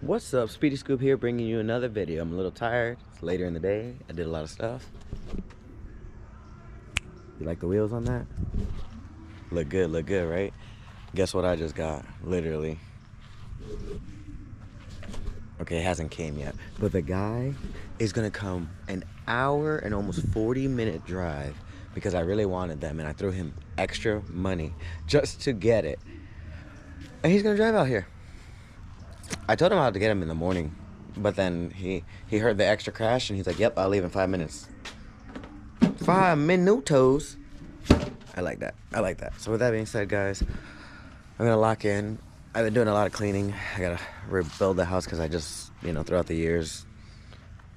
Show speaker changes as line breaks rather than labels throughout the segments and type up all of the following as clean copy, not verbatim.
What's up, Speedy Scoop here, bringing you another video. I'm a little tired. It's later in the day. I did a lot of stuff. You like the wheels on that? Look good, right? Guess what I just got? Literally. Okay, it hasn't came yet. But the guy is gonna come an hour and almost 40-minute drive because I really wanted them, and I threw him extra money just to get it. And he's gonna drive out here. I told him how to get him in the morning, but then he heard the extra crash and he's like, yep, I'll leave in 5 minutes. 5 minutos. I like that. So with that being said, guys, I'm gonna lock in. I've been doing a lot of cleaning. I gotta rebuild the house because I just, throughout the years,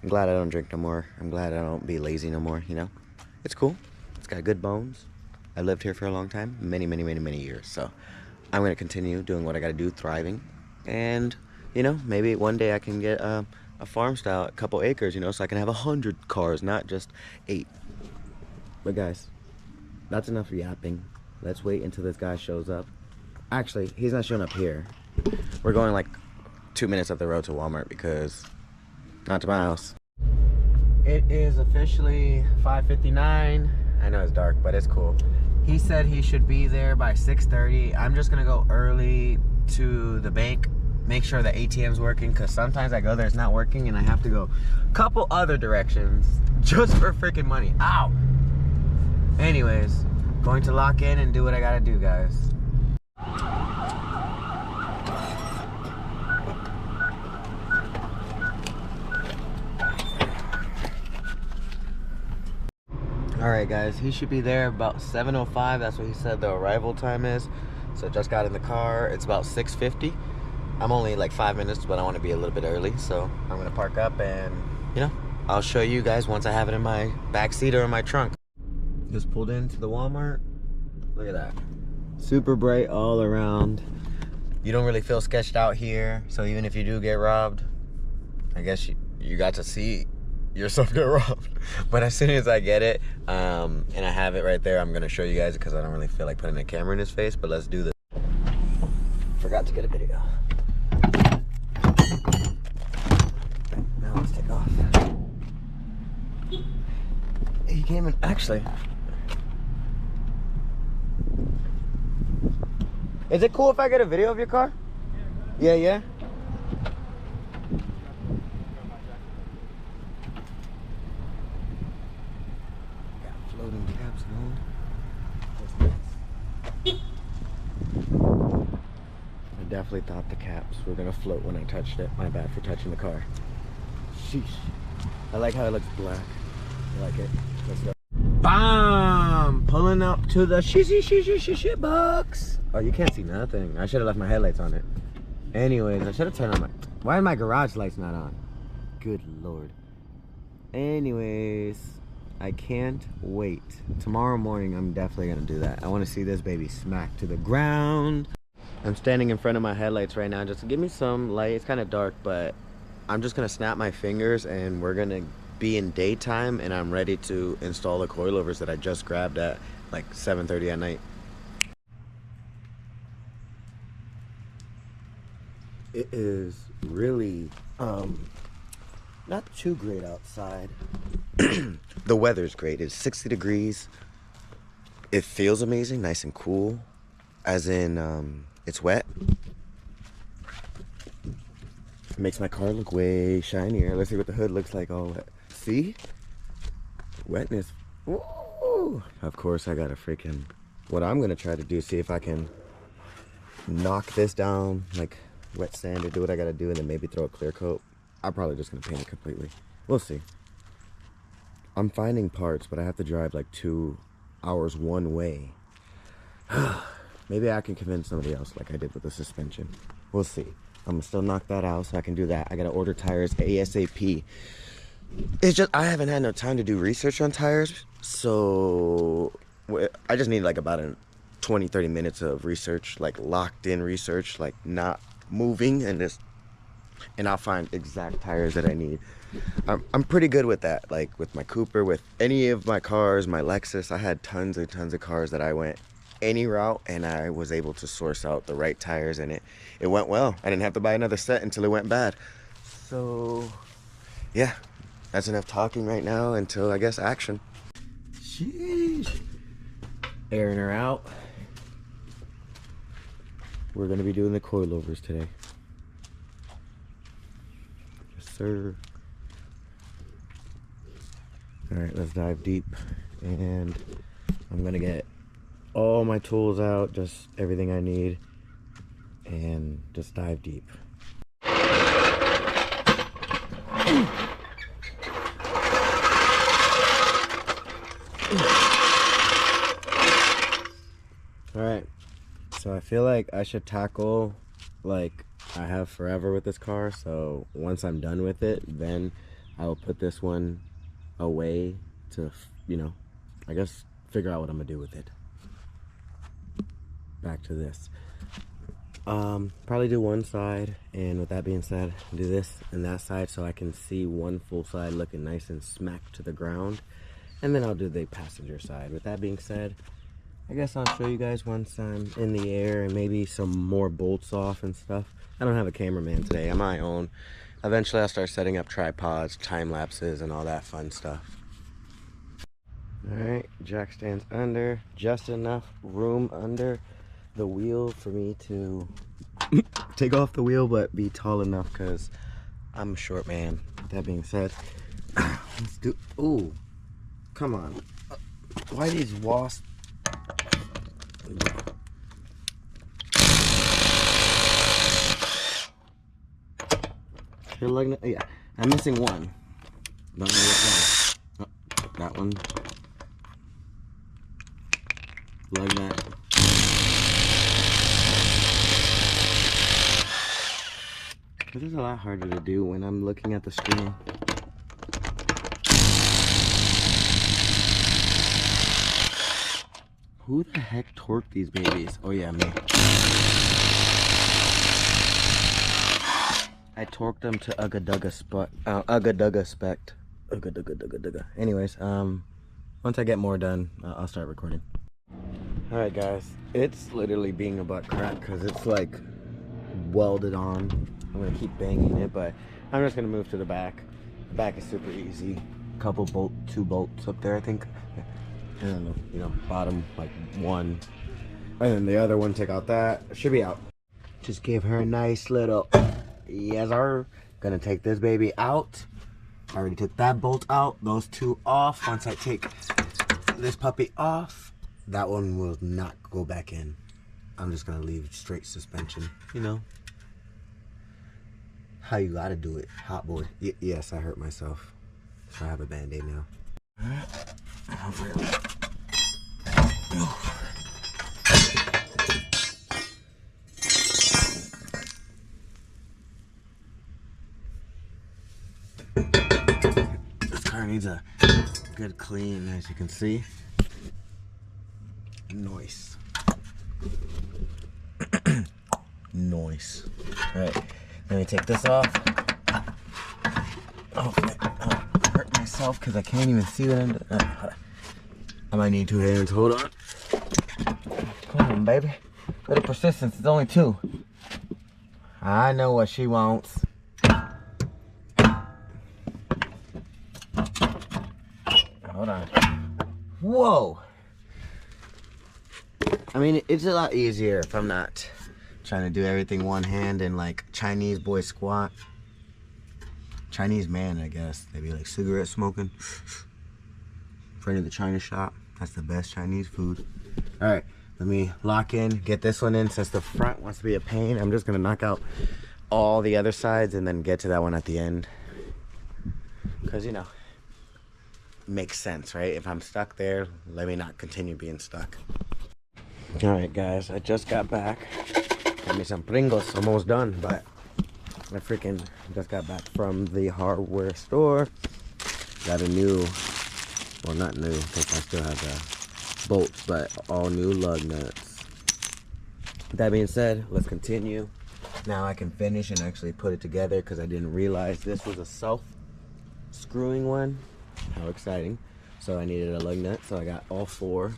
I'm glad I don't drink no more. I'm glad I don't be lazy no more, It's cool. It's got good bones. I lived here for a long time, many years. So I'm gonna continue doing what I gotta do, thriving. And, maybe one day I can get a farm style, a couple acres, so I can have 100 cars, not just 8. But guys, that's enough yapping. Let's wait until this guy shows up. Actually, he's not showing up here. We're going like 2 minutes up the road to Walmart because not to my house. It is officially 5:59. I know it's dark, but it's cool. He said he should be there by 6:30. I'm just gonna go early to the bank, make sure the ATM's working, because sometimes I go there, it's not working, and I have to go a couple other directions just for freaking money. Ow! Anyways, going to lock in and do what I gotta do, guys. Alright guys, he should be there about 7:05. That's what he said the arrival time is. So just got in the car. It's about 6:50. I'm only like 5 minutes, but I want to be a little bit early. So I'm gonna park up and, I'll show you guys once I have it in my back seat or in my trunk. Just pulled into the Walmart. Look at that. Super bright all around. You don't really feel sketched out here. So even if you do get robbed, I guess you got to see yourself get robbed. But as soon as I get it, and I have it right there, I'm gonna show you guys because I don't really feel like putting a camera in his face, but let's do this. Forgot to get a video. Okay, now let's take off. He came in, actually. Is it cool if I get a video of your car? Yeah. Floating caps going. I definitely thought the caps were gonna float when I touched it. My bad for touching the car. Sheesh. I like how it looks black. I like it. Let's go. Bam! Pulling up to the shit box. Oh, you can't see nothing. I should have left my headlights on it. Anyways, I should have turned on my... Why are my garage lights not on? Good Lord. Anyways, I can't wait. Tomorrow morning, I'm definitely gonna do that. I want to see this baby smack to the ground. I'm standing in front of my headlights right now just to give me some light. It's kind of dark, but I'm just gonna snap my fingers and we're gonna be in daytime, and I'm ready to install the coilovers that I just grabbed at like 7:30 at night. It is really not too great outside. The weather's great. It's 60 degrees. It feels amazing, nice and cool, as in it's wet. It makes my car look way shinier. Let's see what the hood looks like all wet. See? Wetness. Woo! Of course I got a freaking... What I'm gonna try to do, see if I can knock this down, like wet sand, or do what I gotta do, and then maybe throw a clear coat. I'm probably just gonna paint it completely. We'll see. I'm finding parts, but I have to drive like 2 hours one way. Maybe I can convince somebody else like I did with the suspension. We'll see. I'm gonna still knock that out so I can do that. I gotta order tires ASAP. It's just, I haven't had no time to do research on tires, so I just need like about 20-30 minutes of research, like locked in research, like not moving, and I'll find exact tires that I need. I'm pretty good with that, like with my Cooper, with any of my cars, my Lexus. I had tons and tons of cars that I went any route, and I was able to source out the right tires, and it went well. I didn't have to buy another set until it went bad. So yeah, that's enough talking right now until, I guess, action. Sheesh. Airing her out. We're gonna be doing the coilovers today. Yes, sir. All right, let's dive deep, and I'm gonna get all my tools out, just everything I need, and just dive deep. All right, so I feel like I should tackle like I have forever with this car. So once I'm done with it, then I will put this one away to, you know, I guess figure out what I'm gonna do with it. Back to this. Probably do one side, and with that being said, do this and that side so I can see one full side looking nice and smack to the ground, and then I'll do the passenger side. With that being said, I guess I'll show you guys once I'm in the air, and maybe some more bolts off and stuff. I don't have a cameraman today, I'm my own. Eventually I'll start setting up tripods, time lapses, and all that fun stuff. Alright, jack stands under, just enough room under the wheel for me to take off the wheel, but be tall enough because I'm a short man. That being said, let's do, ooh, come on. Why these wasps? Yeah, I'm missing one. Don't know what one. Oh, that one. Lug nut. This is a lot harder to do when I'm looking at the screen. Who the heck torqued these babies? Oh yeah, me. I torqued them to Ugga Dugga spec. Ugga Dugga. Anyways, once I get more done, I'll start recording. Alright guys, it's literally being a butt crack because it's like welded on. I'm gonna keep banging it, but I'm just gonna move to the back. The back is super easy. Couple two bolts up there, I think. And you know, bottom like one, and then the other one, take out that. Should be out. Just give her a nice little yes sir. Gonna take this baby out. I already took that bolt out, those two off. Once I take this puppy off, that one will not go back in. I'm just gonna leave straight suspension, you know how you gotta do it, hot boy. Yes, I hurt myself, so I have a band-aid now. This car needs a good clean, as you can see. Nice. Nice. Alright, let me take this off. Oh, I hurt myself because I can't even see what I'm doing. I might need two hands. Hold on. Come on, baby. Little persistence. It's only two. I know what she wants. Hold on. Whoa. I mean, it's a lot easier if I'm not trying to do everything one hand and like Chinese boy squat. Chinese man, I guess. They be like cigarette smoking. In front of the China shop. That's the best Chinese food. Alright, let me lock in, get this one in. Since the front wants to be a pain, I'm just gonna knock out all the other sides and then get to that one at the end. Because, you know, makes sense, right? If I'm stuck there, let me not continue being stuck. Alright guys, I just got back. Got me some Pringles, almost done, but I freaking just got back from the hardware store. Got a new, well not new, because I still have the bolts, but all new lug nuts. That being said, let's continue. Now I can finish and actually put it together because I didn't realize this was a self-screwing one. How exciting. So I needed a lug nut, so I got all four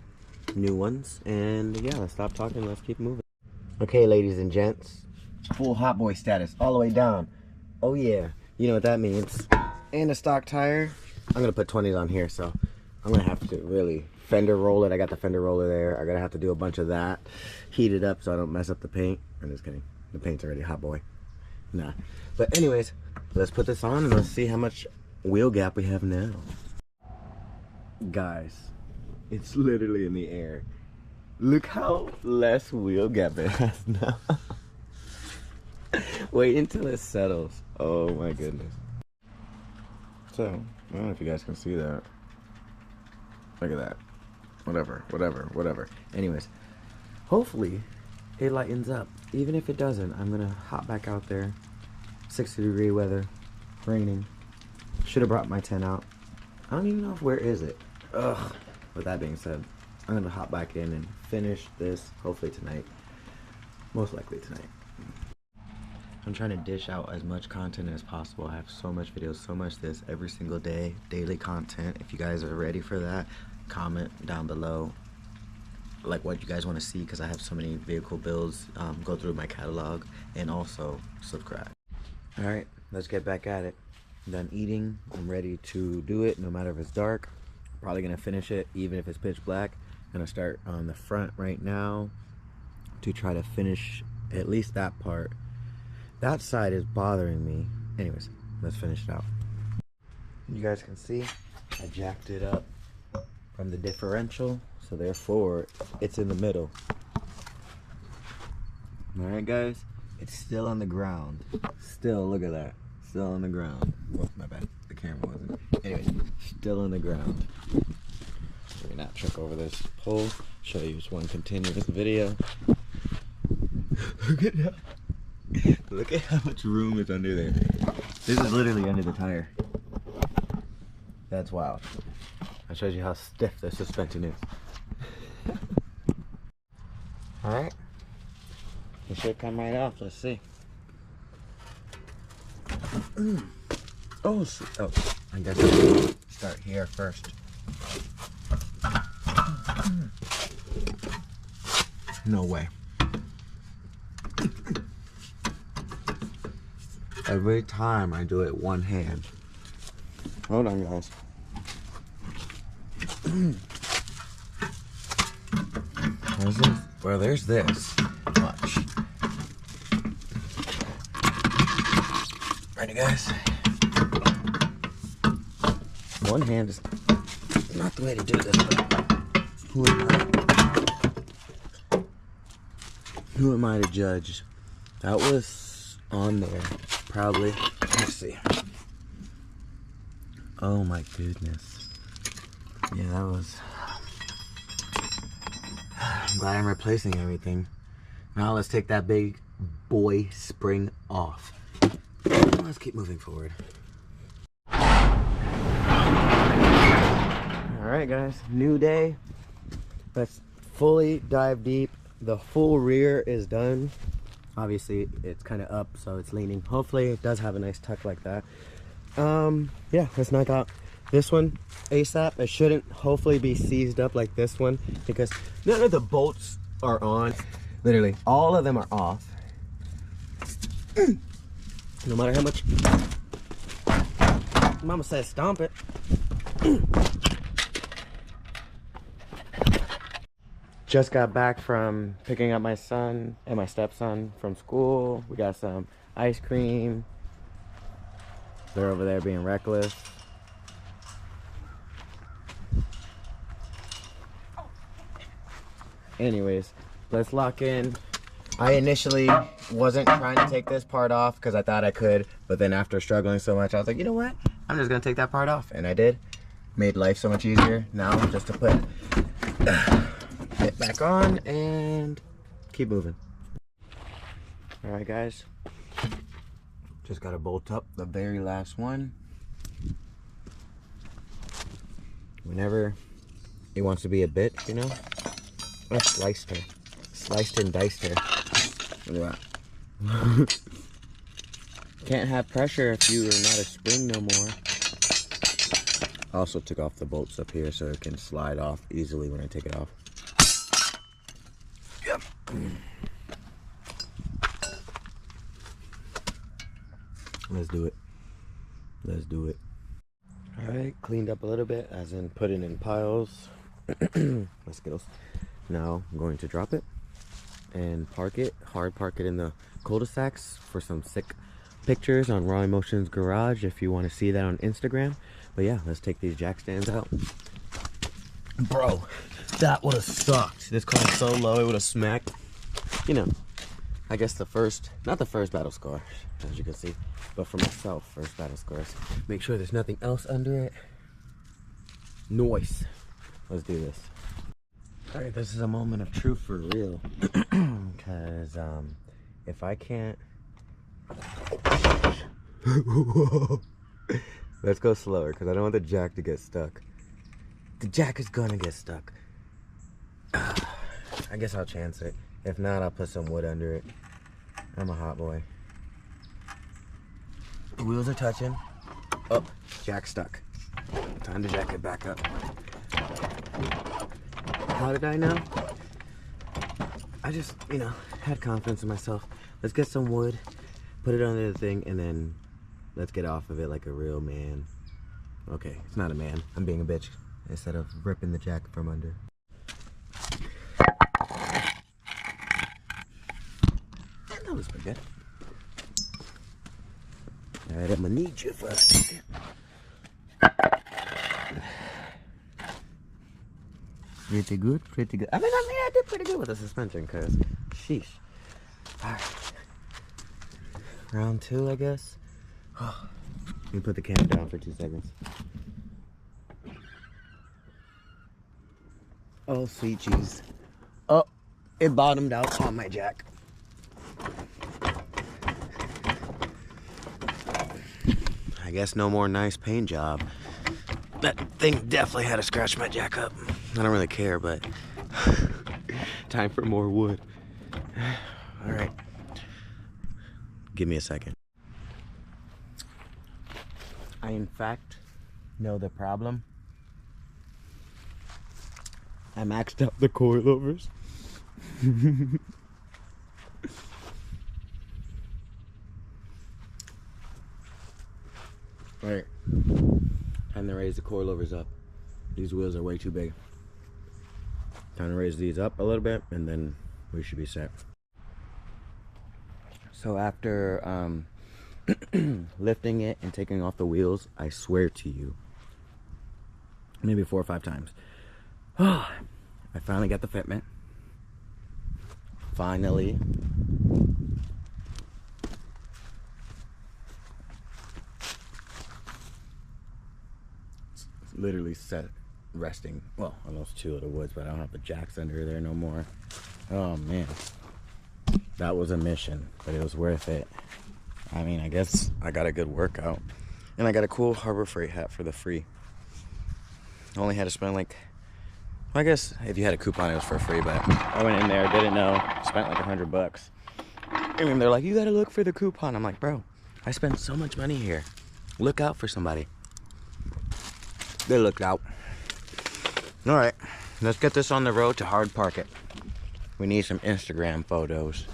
new ones. And yeah, let's stop talking, let's keep moving. Okay, ladies and gents, full hot boy status all the way down. Oh yeah, you know what that means. And a stock tire. I'm gonna put 20s on here, so I'm gonna have to really fender roll it. I got the fender roller there. I gotta have to do a bunch of that, heat it up so I don't mess up the paint. I'm just kidding, the paint's already hot boy. Nah, but anyways, let's put this on and let's see how much wheel gap we have now. Guys, it's literally in the air. Look how less wheel gap it has now. Wait until it settles. Oh my goodness. So, I don't know if you guys can see that. Look at that. Whatever. Anyways, hopefully it lightens up. Even if it doesn't, I'm gonna hop back out there. 60-degree weather, raining. Should have brought my tent out. I don't even know where is it. Ugh. With that being said, I'm gonna hop back in and finish this hopefully tonight. Most likely tonight. I'm trying to dish out as much content as possible. I have so much videos, so much this every single day, daily content. If you guys are ready for that, comment down below like what you guys want to see, because I have so many vehicle builds. Go through my catalog and also subscribe. All right, let's get back at it. I'm done eating. I'm ready to do it no matter if it's dark. Probably gonna finish it even if it's pitch black. I'm gonna start on the front right now to try to finish at least that part. That side is bothering me. Anyways, let's finish it out. You guys can see I jacked it up from the differential, so therefore it's in the middle. Alright guys, it's still on the ground. Still, look at that. Still on the ground. Oh, my bad. The camera wasn't. Anyways, still on the ground. Let me not trip over this pole. Show you just one continuous video. Look at that. Look at how much room is under there. This is literally under the tire. That's wild. That shows you how stiff the suspension is. Alright. It should come right off. Let's see. Oh, I guess I'll start here first. No way. Every time I do it one hand. Hold on, guys. Well, there's this much. Ready, guys? One hand is not the way to do this, but who am I to judge? That was on there, probably. Let's see. Oh my goodness. Yeah, that was... I'm glad I'm replacing everything. Now let's take that big boy spring off. Let's keep moving forward. Alright guys, new day. Let's fully dive deep. The full rear is done. Obviously it's kind of up, so it's leaning. Hopefully it does have a nice tuck like that. Yeah, let's knock out this one ASAP. It shouldn't hopefully be seized up like this one, because none of the bolts are on. Literally all of them are off. No matter how much Mama says stomp it. Just got back from picking up my son and my stepson from school. We got some ice cream. They're over there being reckless. Anyways, let's lock in. I initially wasn't trying to take this part off because I thought I could, but then after struggling so much, I was like, you know what? I'm just gonna take that part off, and I did. Made life so much easier now, just to put it back on and keep moving. All right, guys. Just gotta bolt up the very last one. Whenever it wants to be a bit, you know. I sliced her. Sliced and diced her. Look at that. Can't have pressure if you are not a spring no more. Also took off the bolts up here so it can slide off easily when I take it off. Let's do it. Let's do it. All right, cleaned up a little bit, as in put it in piles. Let's go. Now I'm going to drop it and park it, hard park it in the cul-de-sacs for some sick pictures on Raw Emotionz Garage if you want to see that on Instagram. But yeah, let's take these jack stands out. Bro, that would have sucked. This car is so low, it would have smacked. You know, I guess the first, not the first battle scar, as you can see, but for myself, first battle scars. Make sure there's nothing else under it. Noise. Let's do this. All right, this is a moment of truth for real. Because if I can't... Let's go slower, because I don't want the jack to get stuck. The jack is gonna get stuck. I guess I'll chance it. If not, I'll put some wood under it. I'm a hot boy. The wheels are touching. Oh, jack stuck. Time to jack it back up. How did I know? I just, you know, had confidence in myself. Let's get some wood, put it under the thing, and then let's get off of it like a real man. Okay, it's not a man. I'm being a bitch instead of ripping the jack from under. That was pretty good. All right, I'm gonna need you for a second. Pretty good, pretty good. I mean, I did pretty good with the suspension, cause, sheesh. All right. Round 2, I guess. Let me put the camera down for 2 seconds. Oh, sweet cheese. Oh, it bottomed out on my jack. I guess no more nice paint job. That thing definitely had to scratch my jack up. I don't really care, but time for more wood. All right. Give me a second. I, in fact, know the problem. I maxed out the coilovers. Alright. Time to raise the coilovers up. These wheels are way too big. Time to raise these up a little bit, and then we should be set. So after lifting it and taking off the wheels, I swear to you, maybe 4 or 5 times, I finally got the fitment. Finally. It's literally set, resting. Well, on those 2 little woods, but I don't have the jacks under there no more. Oh man, that was a mission, but it was worth it. I mean, I guess I got a good workout, and I got a cool Harbor Freight hat for the free. I only had to spend like, I guess if you had a coupon, it was for free, but I went in there, didn't know, spent like $100. I mean, they're like, you gotta look for the coupon. I'm like, bro, I spent so much money here. Look out for somebody. They looked out. All right, let's get this on the road to hard park it. We need some Instagram photos.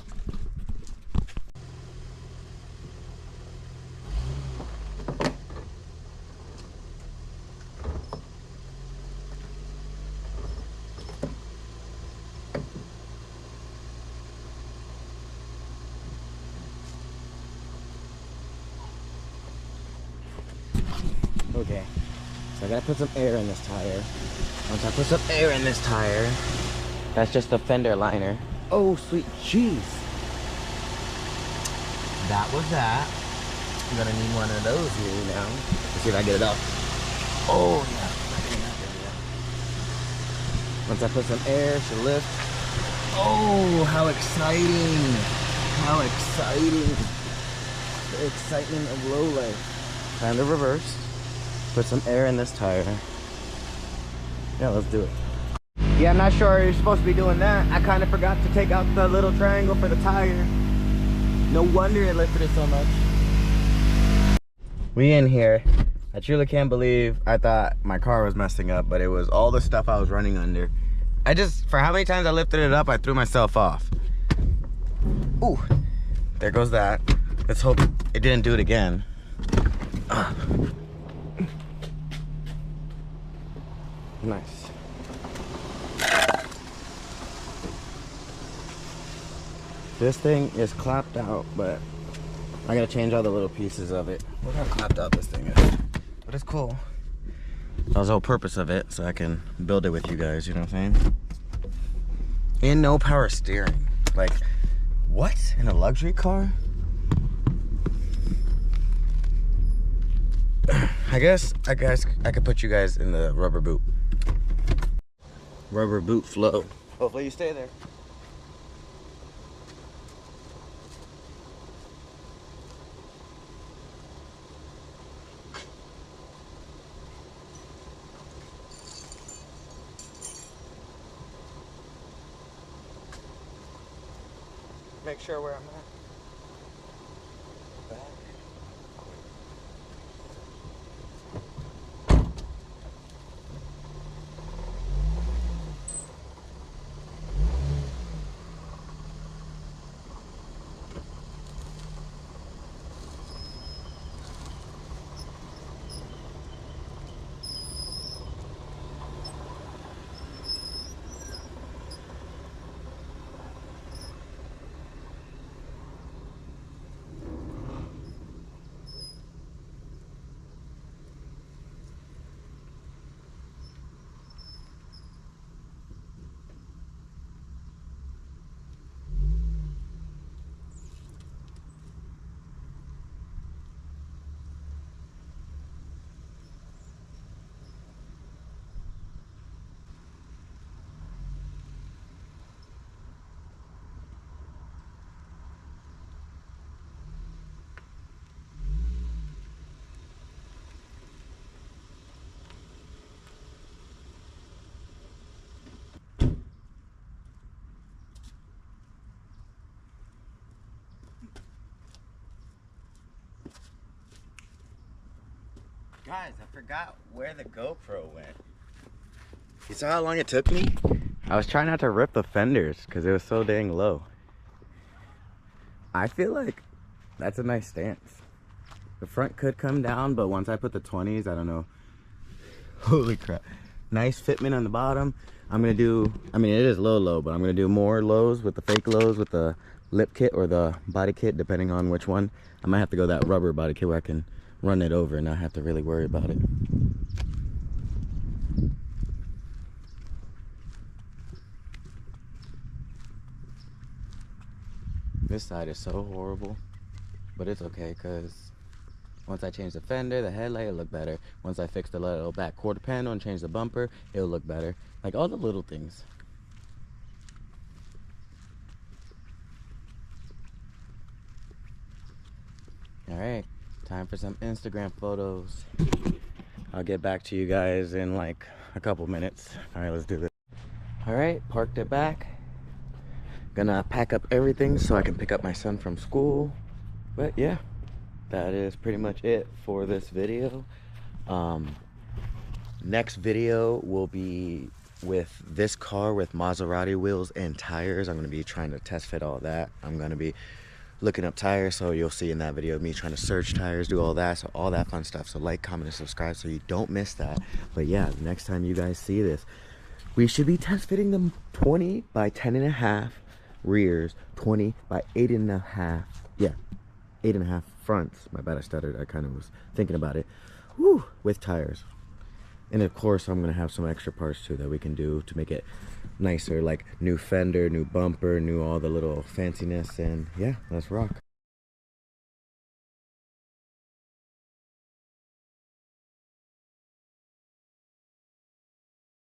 Okay, so I gotta put some air in this tire. Once I put some air in this tire, that's just the fender liner. Oh, sweet cheese. That was that. I'm gonna need one of those here now. Let's see if I get it up. Oh, yeah. Once I put some air, she'll lift. Oh, how exciting. How exciting. The excitement of low life. Time to reverse. Put some air in this tire. Yeah, let's do it. Yeah, I'm not sure you're supposed to be doing that. I kind of forgot to take out the little triangle for the tire. No wonder it lifted it so much. We in here. I truly can't believe I thought my car was messing up, but it was all the stuff I was running under. For how many times I lifted it up, I threw myself off. Ooh, there goes that. Let's hope it didn't do it again. Nice. This thing is clapped out, but I gotta change all the little pieces of it. Look how clapped out this thing is. But it's cool. That was the whole purpose of it, so I can build it with you guys, you know what I'm saying? And no power steering. Like, what? In a luxury car? I guess I could put you guys in the rubber boot. Rubber boot flow. Hopefully you stay there. Make sure where I'm at. Back. Guys, I forgot where the GoPro went. You saw how long it took me? I was trying not to rip the fenders because it was so dang low. I feel like that's a nice stance. The front could come down, but once I put the 20s, I don't know. Holy crap. Nice fitment on the bottom. I'm gonna do, I mean, it is low, but I'm gonna do more lows with the fake lows with the lip kit or the body kit, depending on which one. I might have to go that rubber body kit where I can run it over and not have to really worry about it. This side is so horrible, but it's okay because once I change the fender, the headlight, it'll look better. Once I fix the little back quarter panel and change the bumper, it'll look better. Like all the little things. All right. Time for some Instagram photos. I'll get back to you guys in like a couple minutes. All right, let's do this. All right, parked it back. Gonna pack up everything so I can pick up my son from school. But yeah, that is pretty much it for this video. Next video will be with this car with Maserati wheels and tires. I'm gonna be trying to test fit all that. I'm gonna be looking up tires, so you'll see in that video me trying to search tires, do all that, so all that fun stuff. So like, comment, and subscribe so you don't miss that. But yeah, next time you guys see this, we should be test fitting them 20 by 10.5 rears, 20 by 8.5, yeah, 8.5 fronts. My bad, I stuttered. I kind of was thinking about it. Woo, with tires. And of course I'm gonna have some extra parts too that we can do to make it nicer, like new fender, new bumper, new all the little fanciness. And yeah, let's rock.